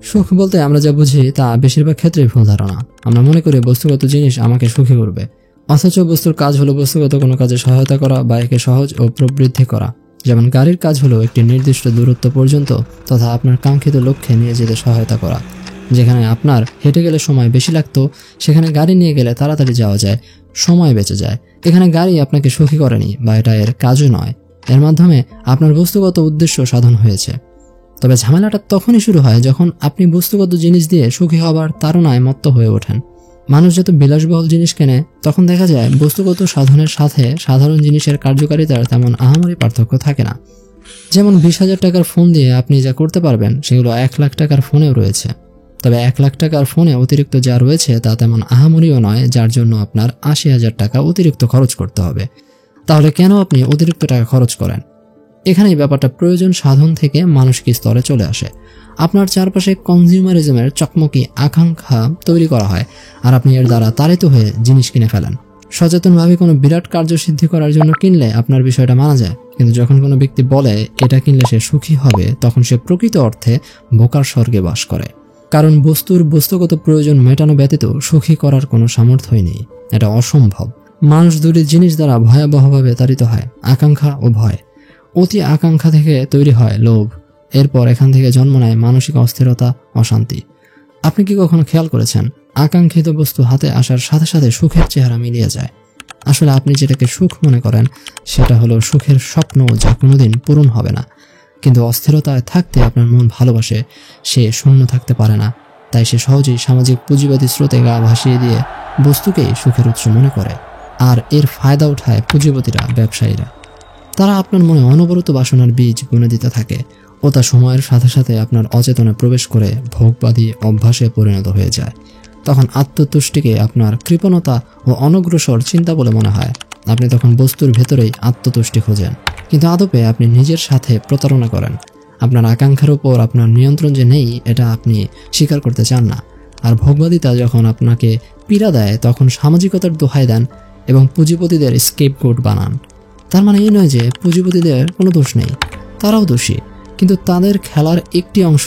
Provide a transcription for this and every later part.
সুখ বলতে আমরা যা বুঝি তা বেশিরভাগ ক্ষেত্রেই ভুল ধারণা। আমরা মনে করি বস্তুগত জিনিস আমাকে সুখী করবে, অথচ বস্তুর কাজ হলো বস্তুগত কোনো কাজে সহায়তা করা বা একে সহজ ও প্রবৃদ্ধি করা। যেমন গাড়ির কাজ হলো একটি নির্দিষ্ট দূরত্ব পর্যন্ত তথা আপনার কাঙ্ক্ষিত লক্ষ্যে নিয়ে যেতে সহায়তা করা। যেখানে আপনার হেঁটে গেলে সময় বেশি লাগতো, সেখানে গাড়ি নিয়ে গেলে তাড়াতাড়ি যাওয়া যায়, সময় বেঁচে যায়। এখানে গাড়ি আপনাকে সুখী করেনি বা এটা এর কাজও নয়, এর মাধ্যমে আপনার বস্তুগত উদ্দেশ্য সাধন হয়েছে। তবে ঝামেলাটা তখনই শুরু হয় যখন আপনি বস্তুগত জিনিস দিয়ে সুখী হবার তাড়নায় মত্ত হয়ে ওঠেন। মানুষ যত বিলাসবহুল জিনিস কেনে তখন দেখা যায় বস্তুগত সাধনের সাথে সাধারণ জিনিসের কার্যকারিতার তেমন আহামরি পার্থক্য থাকে না। যেমন 20,000 টাকার ফোন দিয়ে আপনি যা করতে পারবেন সেগুলো 1 লাখ টাকার ফোনেও রয়েছে। তবে 1 লাখ টাকার ফোনে অতিরিক্ত যা রয়েছে তা তেমন আহামরিও নয়, যার জন্য আপনার 80,000 টাকা অতিরিক্ত খরচ করতে হবে। তাহলে কেন আপনি অতিরিক্ত টাকা খরচ করেন? এখানেই ব্যাপারটা প্রয়োজন সাধন থেকে মানসিক স্তরে চলে আসে। আপনার চারপাশে কনজিউমারিজমের চকমকি আকাঙ্ক্ষা তৈরি করা হয়, আর আপনি এর দ্বারা তাড়িত হয়ে জিনিস কিনে ফেলেন। সচেতনভাবে কোনো বিরাট কার্য সিদ্ধি করার জন্য কিনলে আপনার বিষয়টা মানা যায়, কিন্তু যখন কোনো ব্যক্তি বলে এটা কিনলে সে সুখী হবে, তখন সে প্রকৃত অর্থে বোকার স্বর্গে বাস করে। কারণ বস্তুর বস্তুগত প্রয়োজন মেটানো ব্যতীত সুখী করার কোনো সামর্থ্যই নেই, এটা অসম্ভব। মানুষ দুটি জিনিস দ্বারা ভয়াবহভাবে তাড়িত হয়, আকাঙ্ক্ষা ও ভয়। অতি আকাঙ্ক্ষা থেকে তৈরি হয় লোভ, এরপর এখান থেকে জন্ম নেয় মানসিক অস্থিরতা, অশান্তি। আপনি কি কখনো খেয়াল করেছেন আকাঙ্ক্ষিত বস্তু হাতে আসার সাথে সাথে সুখের চেহারা মিলিয়ে যায়? আসলে আপনি যেটাকে সুখ মনে করেন সেটা হলো সুখের স্বপ্ন, যা কোনোদিন পূরণ হবে না। কিন্তু অস্থিরতায় থাকতে আপনার মন ভালোবাসে, সে শূন্য থাকতে পারে না, তাই সে সহজেই সামাজিক পুঁজিবাদী স্রোতে গা ভাসিয়ে দিয়ে বস্তুকেই সুখের উৎস মনে করে। আর এর ফায়দা উঠায় পুঁজিপতিরা, ব্যবসায়ীরা। তারা আপনার মনে অনবরত বাসনার বীজ বুনে দিতে থাকে ও তা সময়ের সাথে সাথে আপনার অচেতনে প্রবেশ করে ভোগবাদী অভ্যাসে পরিণত হয়ে যায়। তখন আত্মতুষ্টিকে আপনার কৃপণতা ও অনগ্রসর চিন্তা বলে মনে হয়। আপনি তখন বস্তুর ভেতরেই আত্মতুষ্টি খোঁজেন, কিন্তু আদপে আপনি নিজের সাথে প্রতারণা করেন। আপনার আকাঙ্ক্ষার উপর আপনার নিয়ন্ত্রণ যে নেই এটা আপনি স্বীকার করতে চান না। আর ভোগবাদিতা যখন আপনাকে পীড়া দেয় তখন সামাজিকতার দোহাই দেন এবং পুঁজিপতিদের স্কেপগোট বানান। তার মানে এই নয় যে পুঁজিপতিদের কোনো দোষ নেই, তারাও দোষী, কিন্তু তাদের খেলার একটি অংশ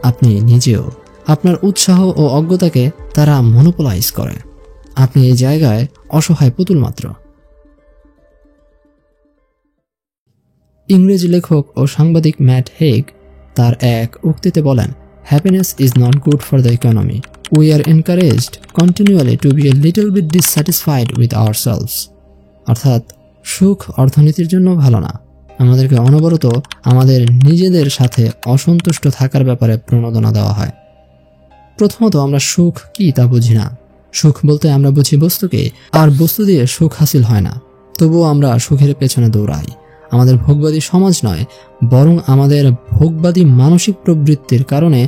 আপনি নিজেও। আপনার উৎসাহ ও অজ্ঞতাকে তারা মনোপলাইজ করে। আপনি এই জায়গায় অসহায় পুতুল মাত্র। ইংরেজি লেখক ও সাংবাদিক ম্যাট হেগ তার এক উক্তিতে বলেন, happiness is not good for the economy. We are encouraged continually to be a little bit dissatisfied with ourselves. অর্থাৎ সুখ অর্থনীতির জন্য ভালো না। আমাদেরকে অনবরত আমাদের নিজেদের সাথে অসন্তুষ্ট থাকার ব্যাপারে প্রণোদনা দেওয়া হয়। প্রথমত আমরা সুখ কি তা বুঝি না। সুখ বলতে আমরা বুঝি বস্তুকে, আর বস্তু দিয়ে সুখ হাসিল হয় না। তবুও আমরা সুখের পেছনে দৌড়াই। আমাদের ভোগবাদী সমাজ নয়, বরং আমাদের ভোগবাদী মানসিক প্রবৃত্তির কারণে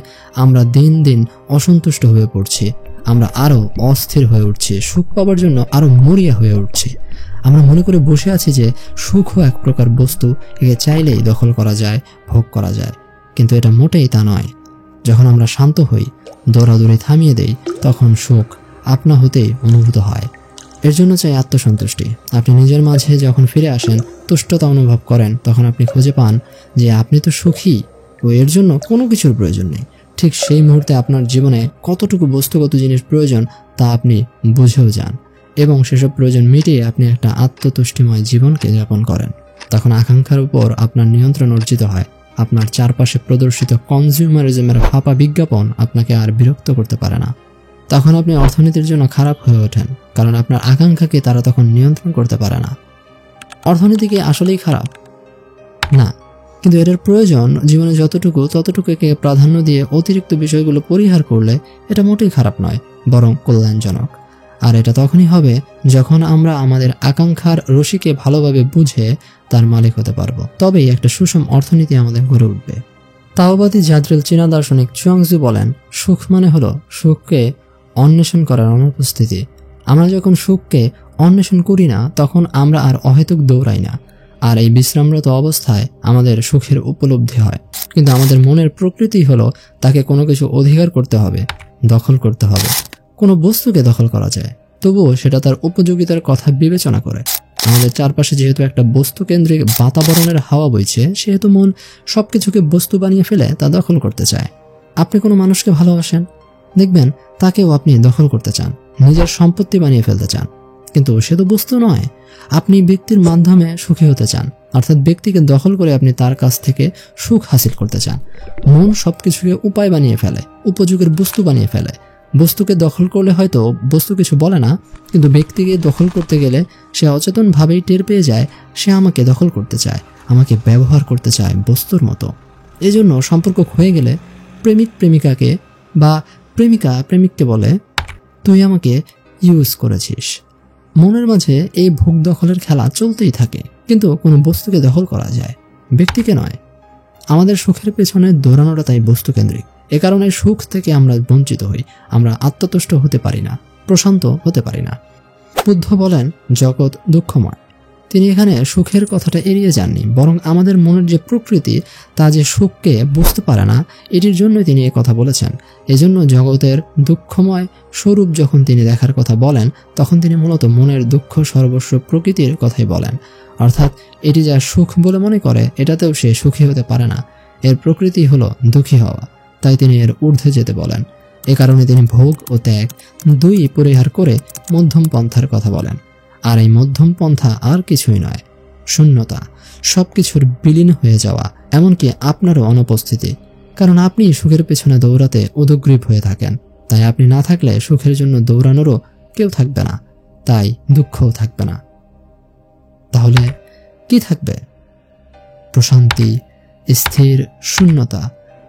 আমরা দিন দিন অসন্তুষ্ট হয়ে পড়ছি। আমরা আরও অস্থির হয়ে উঠছি, সুখ পাবার জন্য আরও মরিয়া হয়ে উঠছি। আমরা মনে করে বসে আছি যে সুখও এক প্রকার বস্তু, একে চাইলেই দখল করা যায়, ভোগ করা যায়। কিন্তু এটা মোটেই তা নয়। যখন আমরা শান্ত হই, দৌড়াদৌড়ি থামিয়ে দেই, তখন সুখ আপনা হতেই অনুভূত হয়। এর জন্য চাই আত্মসন্তুষ্টি। আপনি নিজের মাঝে যখন ফিরে আসেন, তুষ্টতা অনুভব করেন, তখন আপনি খুঁজে পান যে আপনি তো সুখী ও এর জন্য কোনো কিছুর প্রয়োজন নেই। ঠিক সেই মুহূর্তে আপনার জীবনে কতটুকু বস্তুগত জিনিস প্রয়োজন তা আপনি বুঝেও যান, এবং সেসব প্রয়োজন মিটিয়ে আপনি একটা আত্মতুষ্টিময় জীবনকে যাপন করেন। তখন আকাঙ্ক্ষার উপর আপনার নিয়ন্ত্রণ অর্জিত হয়। আপনার চারপাশে প্রদর্শিত কনজিউমারিজমের ফাঁপা বিজ্ঞাপন আপনাকে আর বিরক্ত করতে পারে না। তখন আপনি অর্থনীতির জন্য খারাপ হয়ে ওঠেন, কারণ আপনার আকাঙ্ক্ষাকে তারা তখন নিয়ন্ত্রণ করতে পারে না। অর্থনীতি কি আসলেই খারাপ? না, কিন্তু এটার প্রয়োজন জীবনে যতটুকু ততটুকুকে প্রাধান্য দিয়ে অতিরিক্ত বিষয়গুলো পরিহার করলে এটা মোটেই খারাপ নয়, বরং কল্যাণজনক। আর এটা তখনই হবে যখন আমরা আমাদের আকাঙ্ক্ষার রশিকে ভালোভাবে বুঝে তার মালিক হতে পারবো। তবেই একটা সুষম অর্থনীতি আমাদের গড়ে উঠবে। তাওবাদী জাদ্রেল চীনা দার্শনিক চুয়াংজু বলেন, সুখ মানে হলো সুখকে অন্বেষণ করার অনুপস্থিতি। আমরা যখন সুখকে অন্বেষণ করি না, তখন আমরা আর অহেতুক দৌড়াই না, আর এই বিশ্রামরত অবস্থায় আমাদের সুখের উপলব্ধি হয়। কিন্তু আমাদের মনের প্রকৃতি হলো তাকে কোনো কিছু অধিকার করতে হবে, দখল করতে হবে। কোনো বস্তুকে দখল করা যায়, তবুও সেটা তার উপযোগিতার কথা বিবেচনা করে। আমাদের চারপাশে যেহেতু একটা বস্তুকেন্দ্রিক বাতাবরণের হাওয়া বইছে, সেহেতু মন সবকিছুকে বস্তু বানিয়ে ফেলে তা দখল করতে চায়। আপনি কোনো মানুষকে ভালোবাসেন, দেখবেন তাকেও আপনি দখল করতে চান, নিজের সম্পত্তি বানিয়ে ফেলতে চান। কিন্তু সে তো বস্তু নয়। আপনি ব্যক্তির মাধ্যমে সুখী হতে চান, অর্থাৎ ব্যক্তিকে দখল করে আপনি তার কাছ থেকে সুখ হাসিল করতে চান। মন সবকিছুকে উপায় বানিয়ে ফেলে, উপযোগের বস্তু বানিয়ে ফেলে। বস্তুকে দখল করলে হয়তো বস্তু কিছু বলে না, কিন্তু ব্যক্তিকে দখল করতে গেলে সে অচেতনভাবেই টের পেয়ে যায় সে আমাকে দখল করতে চায়, আমাকে ব্যবহার করতে চায় বস্তুর মতো। এজন্য সম্পর্ক হয়ে গেলে প্রেমিক প্রেমিকাকে বা প্রেমিকা প্রেমিককে বলে, তুই আমাকে ইউজ করেছিস। মনের মাঝে এই ভোগ দখলের খেলা চলতেই থাকে, কিন্তু কোনো বস্তুকে দখল করা যায়, ব্যক্তিকে নয়। আমাদের সুখের পেছনে দৌড়ানোটা তাই বস্তুকেন্দ্রিক। এ কারণে সুখ থেকে আমরা বঞ্চিত হই, আমরা আত্মতুষ্ট হতে পারি না, প্রশান্ত হতে পারি না। বুদ্ধ বলেন জগৎ দুঃখময়। তিনি এখানে সুখের কথাটা এড়িয়ে যাননি, বরং আমাদের মনের যে প্রকৃতি তা যে সুখকে বুঝতে পারে না, এটির জন্যই তিনি এ কথা বলেছেন। এজন্য জগতের দুঃখময় স্বরূপ যখন তিনি দেখার কথা বলেন, তখন তিনি মূলত মনের দুঃখ সর্বস্ব প্রকৃতির কথাই বলেন। অর্থাৎ এটি যা সুখ বলে মনে করে, এটাতেও সে সুখী হতে পারে না। এর প্রকৃতি হলো দুঃখী হওয়া, তাই তিনি এর ঊর্ধ্বে যেতে বলেন। এ কারণে তিনি ভোগ ও ত্যাগ দুই পরিহার করে মধ্যম পন্থার কথা বলেন। আর এই মধ্যম পন্থা আর কিছুই নয়, শূন্যতা, সবকিছুর বিলীন হয়ে যাওয়া, এমনকি আপনারও অনুপস্থিতি। কারণ আপনি সুখের পেছনে দৌড়াতে উদগ্রীব হয়ে থাকেন, তাই আপনি না থাকলে সুখের জন্য দৌড়ানোরও কেউ থাকবে না, তাই দুঃখও থাকবে না। তাহলে কি থাকবে? প্রশান্তি, স্থির শূন্যতা।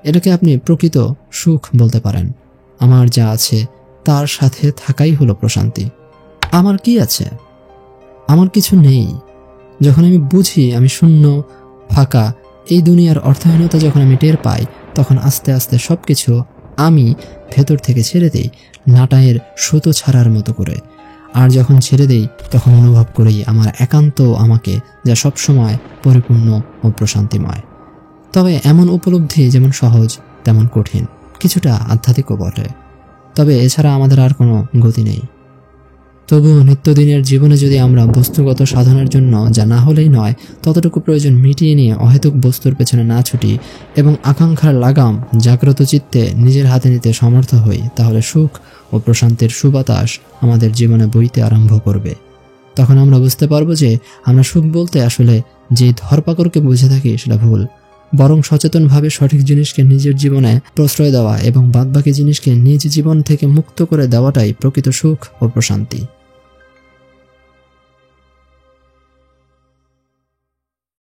এটাকে আপনি প্রকৃত সুখ বলতে পারেন। আমার যা আছে তার সাথে থাকাই হলো প্রশান্তি। আমার কি আছে? আমার কিছু নেই। যখন আমি বুঝি আমি শূন্য, ফাঁকা, এই দুনিয়ার অর্থহীনতা যখন আমি টের পাই, তখন আস্তে আস্তে সবকিছু আমি ভেতর থেকে ছেড়ে দেই, নাটায়ের সুতো ছাড়ার মতো করে। আর যখন ছেড়ে দেই, তখন অনুভব করি আমার একান্ত আমাকে, যা সবসময় পরিপূর্ণ ও প্রশান্তিময়। তবে এমন উপলব্ধি যেমন সহজ তেমন কঠিন, কিছুটা আধ্যাত্মিকও বটে। তবে এছাড়া আমাদের আর কোনো গতি নেই। তবুও নিত্যদিনের জীবনে যদি আমরা বস্তুগত সাধনের জন্য যা না হলেই নয় ততটুকু প্রয়োজন মিটিয়ে নিয়ে অহেতুক বস্তুর পেছনে না ছুটি এবং আকাঙ্ক্ষার লাগাম জাগ্রত চিত্তে নিজের হাতে নিতে সমর্থ হই, তাহলে সুখ ও প্রশান্তির সুবাতাস আমাদের জীবনে বইতে আরম্ভ করবে। তখন আমরা বুঝতে পারবো যে আমরা সুখ বলতে আসলে যে ধরপাকড়কে বুঝে থাকি সেটা ভুল, বরং সচেতনভাবে সঠিক জিনিসকে নিজের জীবনে প্রশ্রয় দেওয়া এবং বাদবাকি জিনিসকে নিজ জীবন থেকে মুক্ত করে দেওয়াটাই প্রকৃত সুখ ও প্রশান্তি।